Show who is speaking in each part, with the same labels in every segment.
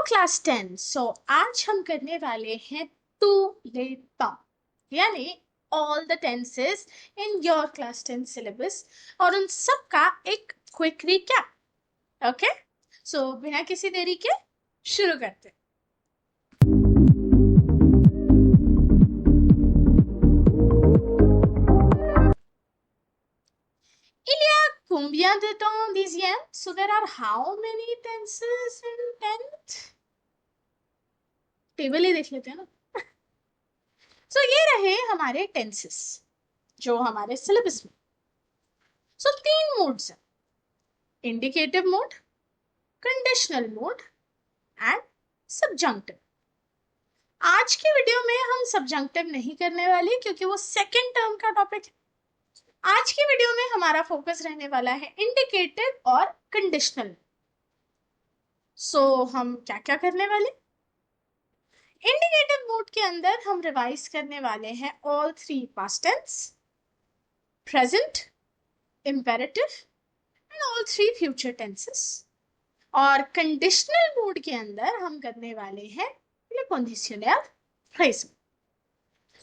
Speaker 1: Class 10। आज हम करने वाले हैं टू लेता, यानी all the tenses in your class 10 syllabus और उन सब का एक क्विक रिकैप। ओके, सो बिना किसी देरी के शुरू करते हैं। Il y a combien de temps, dixième? So there are how many tenses in 10th? Table ही देख लेते हैं ना। सो ये रहे हमारे टेंसेस जो हमारे सिलेबस में। सो तीन मोड्स हैं, indicative mode, conditional mode and subjunctive. आज की वीडियो में हम सब्जंक्टिव नहीं करने वाले क्योंकि वो सेकेंड टर्म का टॉपिक है। आज की वीडियो में हमारा फोकस रहने वाला है इंडिकेटिव और कंडीशनल। सो हम क्या क्या करने वाले? इंडिकेटिव मोड के अंदर हम रिवाइज करने वाले हैं all three past tense, present, imperative and all three future tenses. और कंडीशनल मोड के अंदर हम करने वाले हैं le conditionnel phrase.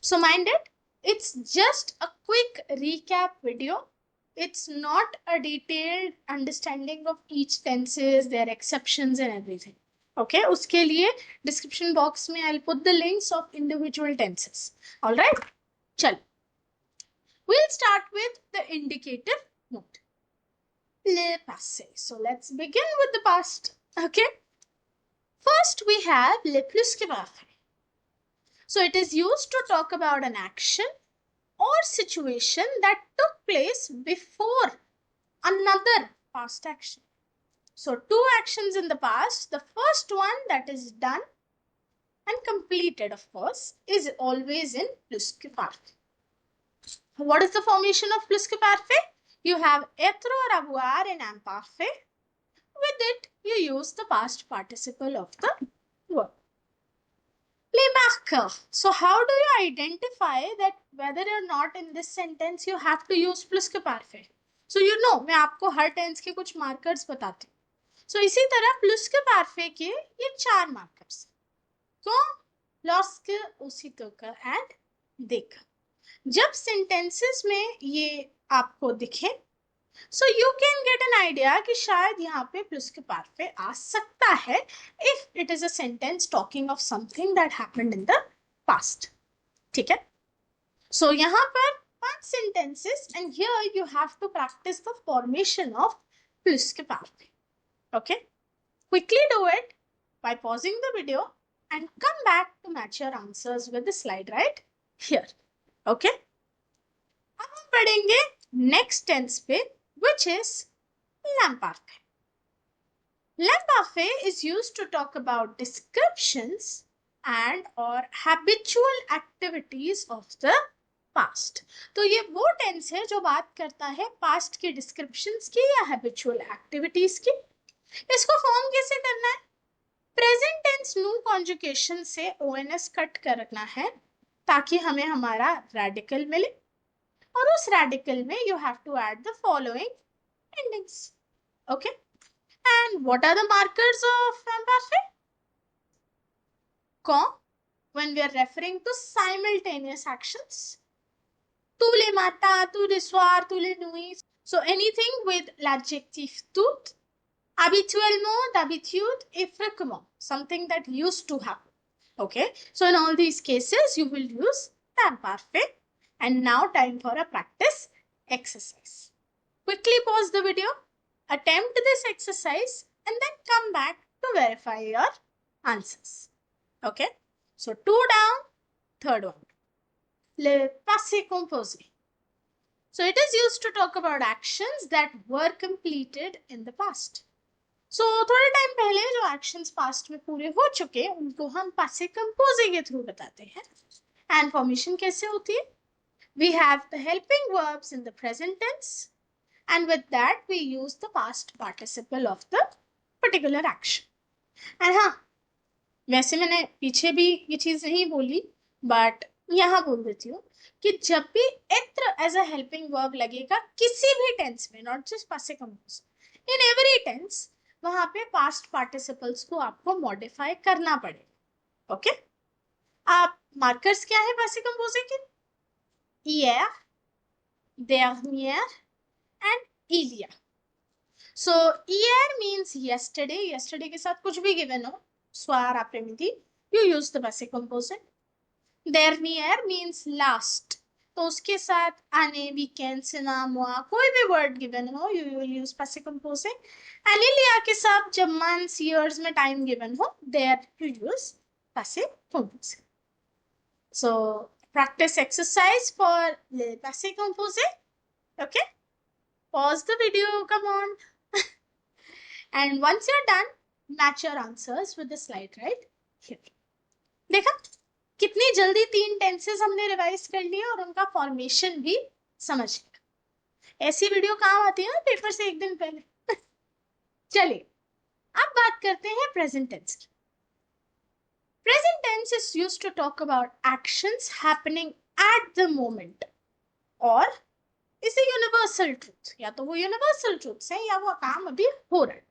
Speaker 1: So mind it, it's just a quick recap video. It's not a detailed understanding of each tenses, their exceptions and everything. Okay, उसके लिए description box में I'll put the links of individual tenses. All right, चल we'll start with the indicative mode, le passé. So let's begin with the past. Okay, first we have le plus que parfait. So it is used to talk about an action or situation that took place before another past action. So two actions in the past. The first one that is done and completed, of course, is always in plus que parfait. What is the formation of plus que parfait? You have être or avoir in imparfait. With it, you use the past participle of the verb. Les marqueurs. So how do you identify that whether or not in this sentence you have to use plus que parfait? So you know, मैं आपको हर tense के कुछ markers बताती हूँ। So इसी तरह plus que parfait के ये चार मार्कर्स, कौन? lorsque, aussitôt que and dès que। जब सेंटेंसेस में ये आपको दिखे, so you can get an idea कि शायद यहाँ पे plus que parfait आ सकता है if it is a sentence talking of something that happened in the past. ठीक है? So यहाँ पर 5 sentences and here you have to practice the formation of plus que parfait. Okay? Quickly do it by pausing the video and come back to match your answers with the slide right here. Okay? अब हम पढ़ेंगे next tense पे, which is l'imparfait. L'imparfait is used to talk about descriptions and or habitual activities of the past. तो ये वो tense है जो बात करता है पास्ट के डिस्क्रिप्शंस की या हैबिचुअल एक्टिविटीज की। इसको फॉर्म कैसे करना है? प्रेजेंट टेंस न्यू कॉन्जुगेशन से ओएनएस कट करना है ताकि हमें हमारा रेडिकल मिले, और उस रेडिकल में you have to add the following endings. Okay, and what are the markers of imparfait? Quand, when we are referring to simultaneous actions. Tu le matin, tu le soir, tu le nuit. So anything with l'adjectif tout, habituellement, d'habitude, et fréquemment, something that used to happen. Okay, so in all these cases, you will use the imparfait. And now time for a practice exercise. Quickly pause the video, attempt this exercise and then come back to verify your answers. Okay, so 2 down, third one, le passé composé. So it is used to talk about actions that were completed in the past. So थोड़े time पहले जो actions past में पूरे हो चुके उनको हम passé composé के थ्रू बताते हैं। And formation कैसे होती है? We have the helping verbs in the present tense, and with that we use the past participle of the particular action. And हाँ, वैसे मैंने पीछे भी ये चीज नहीं बोली, बट यहाँ बोल देती हूँ कि जब भी être as a helping verb लगेगा किसी भी टेंस में, not just passé composé, in every tense, वहां पे पास्ट पार्टिसिपल्स को आपको मॉडिफाई करना पड़ेगा। ओके, आप मार्कर्स क्या है पासिव कंपोजिंग के? hier, dernier and earlier. So hier means yesterday. Yesterday के साथ कुछ भी given हो, soir après-midi, you use the passive composite. Dernier means last. तो उसके साथ आने, weekend, सिनेमा, कोई भी word given हो, you will use passive composite. And earlier के साथ जब months, years में time given हो, there you use passive composite. So practice exercise for the passive composite. Okay, pause the video, come on. And once you're done, match your answers with the slide right here. देखा कितनी जल्दी 3 tenses हमने revise कर लिए और उनका formation भी समझ लिया। ऐसी वीडियो काम आती है ना पेपर से एक दिन पहले। चलिए अब बात करते हैं प्रेजेंट टेंस की। Present tense is used to talk about actions happening at the moment, और इज अ यूनिवर्सल ट्रूथ, या तो वो यूनिवर्सल ट्रूथ्स है या वो काम अभी हो रहा है।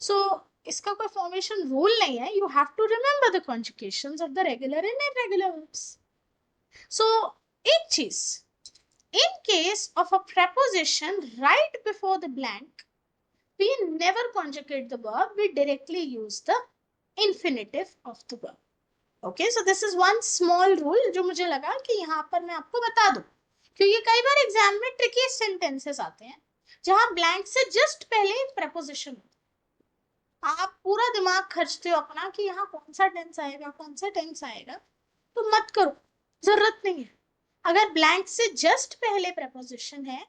Speaker 1: सो इसका कोई फॉर्मेशन रूल नहीं है, you have to remember the conjugations of the regular and irregular verbs. So एक चीज, in case of a preposition right before the blank, we never conjugate the verb, we directly use the infinitive of the verb. Okay, so this is one small rule जो मुझे लगा कि यहाँ पर मैं आपको बता दूं, क्योंकि कई बार एग्जाम में ट्रिकी सेंटेंसेस आते हैं जहां ब्लैंक से जस्ट पहले preposition होता है। आप पूरा दिमाग खर्चते हो अपना कि यहाँ कौन सा टेंस आएगा, कौन सा टेंस आएगा, तो मत करो, जरूरत नहीं है। अगर ब्लैंक से जस्ट पहले preposition है,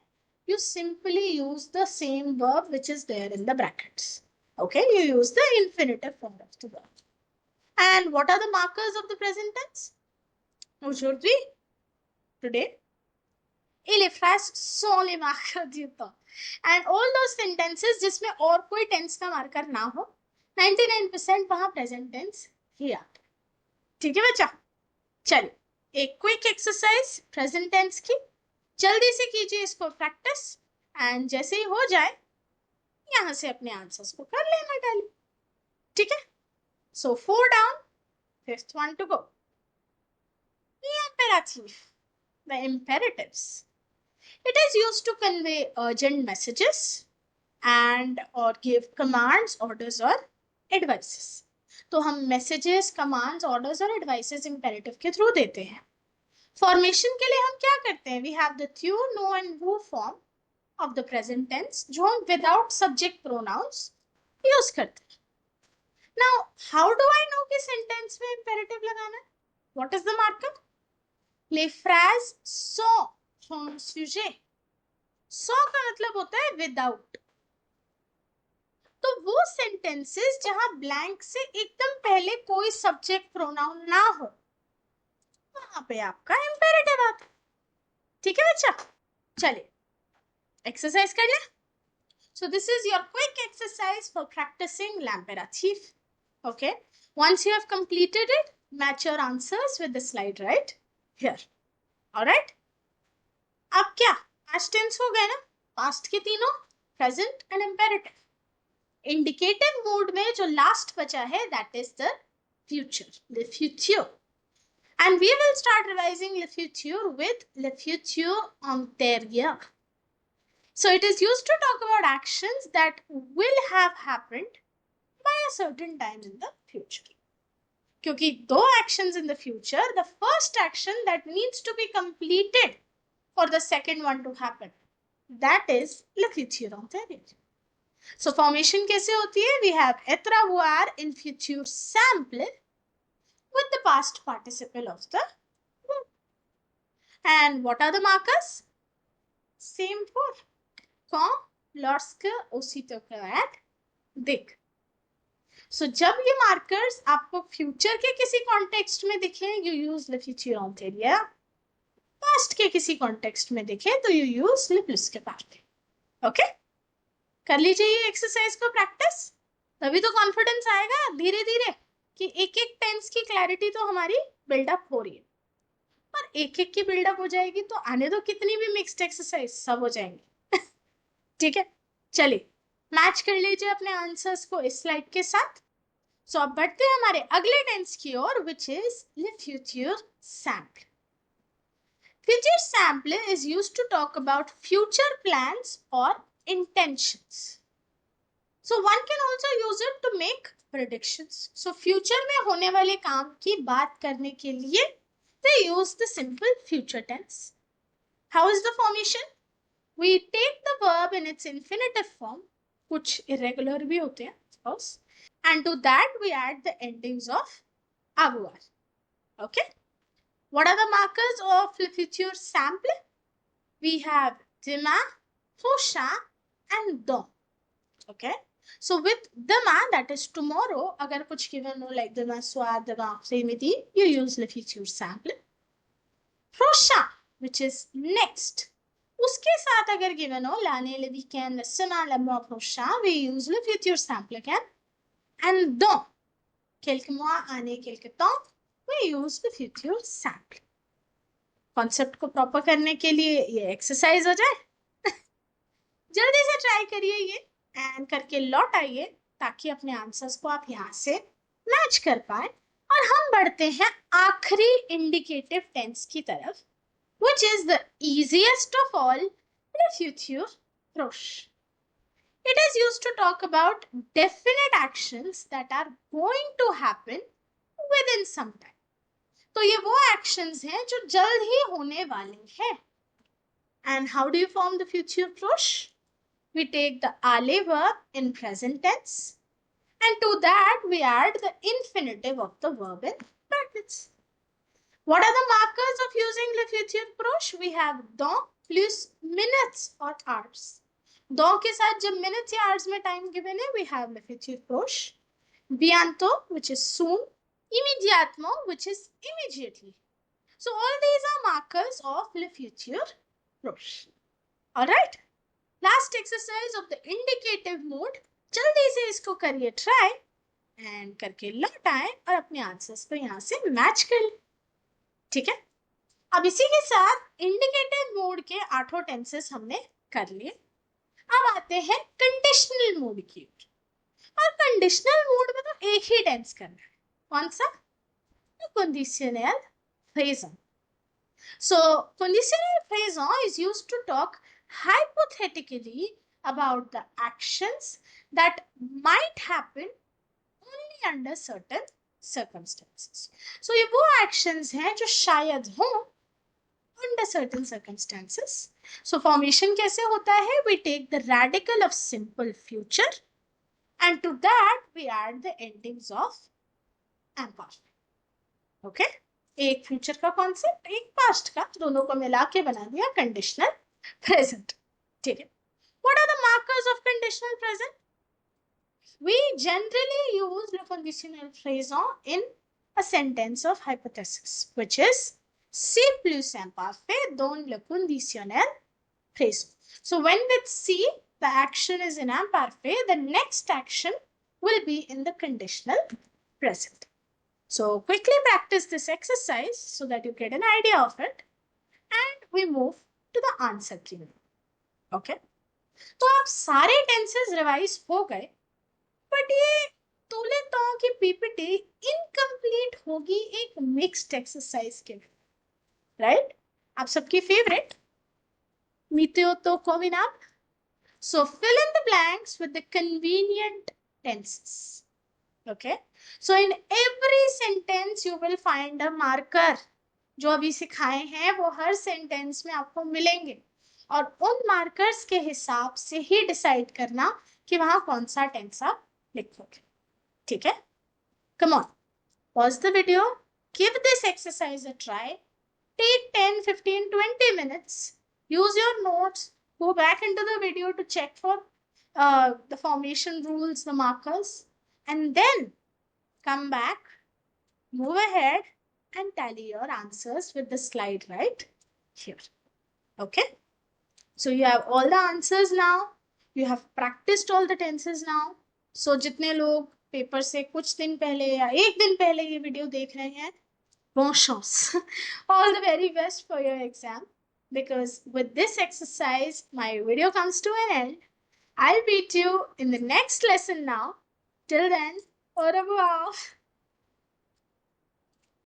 Speaker 1: you simply use the same verb which is there in the brackets. Okay, you use the infinitive form of the verb. And what are the markers of the present tense? Aujourd'hui, today, il est fast sont les marqueurs du temps. And all those sentences जिसमें और कोई tense का marker ना हो, 99% वहां present tense ही आता है। ठीक है बच्चा, चलिए एक क्विक एक्सरसाइज प्रेजेंट टेंस की, जल्दी से कीजिए इसको प्रैक्टिस, एंड जैसे ही हो जाए यहां से अपने आंसर्स को कर लेना टैली। ठीक है, सो 4 down, 5th one to go. The imperative, the imperatives, it is used to convey urgent messages and or give commands, orders or advices. तो हम मैसेजेस, कमांड्स, ऑर्डर्स और एडवाइसेस इंपेरेटिव के थ्रू देते हैं। फॉर्मेशन के लिए हम क्या करते हैं, वी हैव द थ्यू, नो एंड हु form of the present tense जो हम विदाउट सब्जेक्ट प्रोनाउंस यूज करते हैं। Now how do I know कि सेंटेंस में इंपेरेटिव लगाना है? What is the marker? les phrases sont son sujet. सो का मतलब होता है विदाउट। तो वो सेंटेंसेस जहां ब्लैंक से एकदम पहले कोई सब्जेक्ट प्रोनाउन ना हो, वहां पे आपका इंपेरेटिव आता है। ठीक है बच्चा, चलिए एक्सरसाइज कर ले। So this is your quick exercise for practicing l'imperatif. Okay, once you have completed it, match your answers with the slide right here. All right, अब क्या past tense हो गए ना, past के तीनों, present and imperative। Indicative mode में जो last बचा है that is the future, the future, and we will start revising le futur with le futur antérieur. So it is used to talk about actions that will have happened by a certain time in the future. क्योंकि दो actions in the future, the first action that needs to be completed for the second one to happen, that is le futur antérieur. So formation कैसे होती है? We have être, avoir in future simple with the past participle of the verb. And what are the markers? Same for quand, lorsque, aussitôt que, at, dès. So जब ये markers आपको future के किसी context में दिखे, you use le futur antérieur. Past के किसी context में दिखे तो you use le plus के passé. Okay? कर लीजिए ये एक्सरसाइज को प्रैक्टिस, तभी तो कॉन्फिडेंस आएगा धीरे धीरे कि एक एक टेंस की क्लैरिटी तो हमारी बिल्डअप हो रही है, और एक एक की बिल्डअप हो जाएगी तो आने दो कितनी भी मिक्स्ड एक्सरसाइज सब हो जाएंगे। ठीक है, चलिए मैच कर लीजिए अपने आंसर्स को इस स्लाइड के साथ। सो अब बढ़ते हैं हमारे अगले टेंस की ओर, which is le futur simple. Future simple is used to talk about future plans or intentions. So one can also use it to make predictions. So future में होने वाले काम की बात करने के लिए they use the simple future tense. How is the formation? We take the verb in its infinitive form, कुछ irregular भी होते हैं of course, and to that we add the endings of avoir. Okay. What are the markers of the future simple? We have demain, prochain and dans. Okay. So with demain, that is tomorrow, agar kuch given हो like demain soir, demain après-midi, you use le futur simple. Prochain, which is next, उसके साथ अगर given हो l'année, le week-end, le semaine, le mois prochain, we use le futur simple again. And dans, quelques mois, année, quelques temps, we use le futur simple. Concept को proper करने के लिए ये exercise हो जाए। जल्दी से ट्राई करिए ये एंड करके लौट आइए ताकि अपने आंसर्स को आप यहाँ से मैच कर पाए। और हम बढ़ते हैं आखिरी इंडिकेटिव टेंस की तरफ, which is the easiest of all, the future proche. It is used to talk about definite actions that are going to happen within some time. तो ये वो एक्शंस हैं जो जल्द ही होने वाले हैं। And how do you form the future proche? We take the alle verb in present tense, and to that we add the infinitive of the verb in brackets. What are the markers of using the future proche? We have dans plus minutes or hours. Dans के साथ जब minutes या hours में time given है, we have the future proche. Bientôt, which is soon. Immédiatement, which is immediately. So all these are markers of le futur proche. Alright. Last exercise of the indicative mode. जल्दी से इसको करिए try and करके लौट आए और अपने answers को यहाँ से मैच कर ले। ठीक है, अब इसी के साथ इंडिकेटिव मोड के 8 टेंसेस हमने कर लिए। अब आते हैं कंडीशनल मोड की। और कंडीशनल मोड में तो एक ही टेंस करना है, कौन सा? Conditional फ्रेजन. So conditional phrasal is used to talk hypothetically about the actions that might happen only under certain circumstances. So ये वो actions हैं जो शायद हों under certain circumstances. So formation कैसे होता है? We take the radical of simple future and to that we add the endings of imperfect. Okay? एक फ्यूचर का कॉन्सेप्ट, एक पास्ट का, दोनों को मिला के बना दिया कंडीशनल प्रेजेंट। ठीक है, what are the markers of conditional present? We generally use the conditional phrasing in a sentence of hypothesis, which is सी plus imparfait dans le conditionnel présent. So when with C the action is in imparfait, the next action will be in the conditional present. So quickly practice this exercise so that you get an idea of it and we move to the answer key. Okay? तो आप सारे tenses revise हो गए, but ये तोले तो की PPT incomplete होगी एक मिक्स्ड एक्सरसाइज के, राइट? आप सबकी फेवरेट मीते तो कोविनाब. So fill in the blanks with the convenient tenses. Okay, so in every sentence you will find a marker. जो अभी सिखाए हैं वो हर सेंटेंस में आपको मिलेंगे और उन मार्कर्स के हिसाब से ही डिसाइड करना कि वहां कौन सा टेंस आप लिखोगे। ठीक है, come on, pause the video, give this exercise a try, take 10, 15, 20 minutes, use your notes, go back into the video to check for the formation rules, the markers, and then come back, move ahead and tally your answers with the slide right here. Okay, so you have all the answers now, you have practiced all the tenses now. So जितने लोग paper से कुछ दिन पहले या एक दिन पहले ये वीडियो देख रहे हैं, bon chance, all the very best for your exam, because with this exercise my video comes to an end. I'll meet you in the next lesson now. Till then, au revoir.